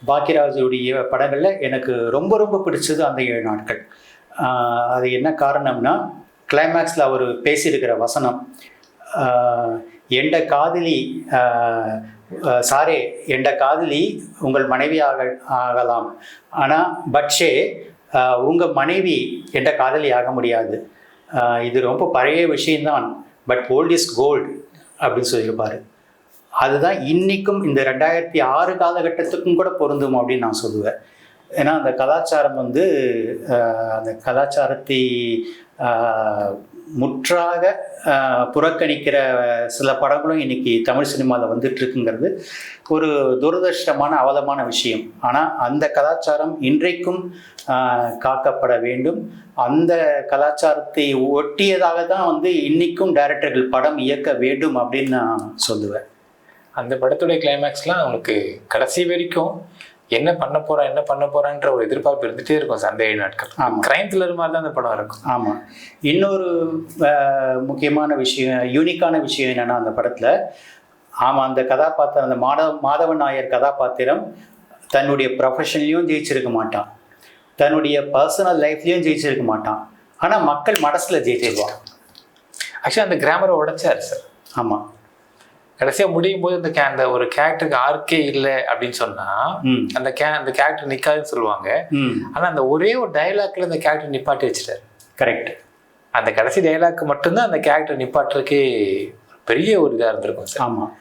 பாக்கியராஜுடைய படங்களில் எனக்கு ரொம்ப ரொம்ப பிடிச்சது அந்த 7 நாட்கள். அது என்ன காரணம்னா, கிளைமேக்ஸில் அவர் பேசியிருக்கிற வசனம், எண்ட காதலி சாரே எண்ட காதலி உங்கள் மனைவி ஆகலாம், ஆனால் பட்ஷே உங்கள் மனைவி என்ற காதலி ஆக முடியாது. இது ரொம்ப பழைய விஷயம்தான், பட் ஓல்ட் இஸ் கோல்டு அப்படின்னு சொல்லியிருப்பார். அதுதான் இன்றைக்கும் இந்த 2006 காலகட்டத்துக்கும் கூட பொருந்தும் அப்படின்னு நான் சொல்லுவேன். ஏன்னா அந்த கலாச்சாரம் வந்து அந்த கலாச்சாரத்தை முற்றாக புறக்கணிக்கிற சில படங்களும் இன்னைக்கு தமிழ் சினிமாவில் வந்துட்டுருக்குங்கிறது ஒரு துரதிர்ஷ்டமான அவலமான விஷயம். ஆனால் அந்த கலாச்சாரம் இன்றைக்கும் காக்கப்பட வேண்டும். அந்த கலாச்சாரத்தை ஒட்டியதாக தான் வந்து இன்றைக்கும் டைரக்டர்கள் படம் இயக்க வேண்டும் அப்படின்னு நான் சொல்லுவேன். அந்த படத்துடைய கிளைமேக்ஸ்லாம் அவங்களுக்கு கடைசி வரைக்கும் என்ன பண்ண போறான்ற ஒரு எதிர்பார்ப்பு இருந்துகிட்டே இருக்கும். அந்த 7 நாட்கள் கிரைம் த்ரில்லர் மாதிரி தான் அந்த படம் இருக்கும். ஆமாம். இன்னொரு முக்கியமான விஷயம், யூனிக்கான விஷயம் என்னென்னா அந்த படத்தில், அந்த கதாபாத்திரம், அந்த மாதவன் நாயர் கதாபாத்திரம் தன்னுடைய ப்ரொஃபஷன்லேயும் ஜெயிச்சிருக்க மாட்டான், தன்னுடைய பர்சனல் லைஃப்லேயும் ஜெயிச்சிருக்க மாட்டான், ஆனால் மக்கள் மனசில் ஜெயிச்சிருவான். ஆக்சுவலி அந்த கிராமரை உடைச்சார் சார். ஆமாம். கடைசியாக முடியும் போது அந்த ஒரு கேரக்டருக்கு ஆர்க்கே இல்லை அப்படின்னு சொன்னா அந்த கேரக்டர் நிற்காதுன்னு சொல்லுவாங்க. ஆனால் அந்த ஒரே ஒரு டைலாக்ல அந்த கேரக்டர் நிப்பாட்டி வச்சுட்டாரு. கரெக்ட். அந்த கடைசி டைலாக் மட்டும்தான் அந்த கேரக்டர் நிப்பாட்டுறதுக்கே பெரிய ஒரு இதாக இருந்திருக்கும் சார். ஆமாம்.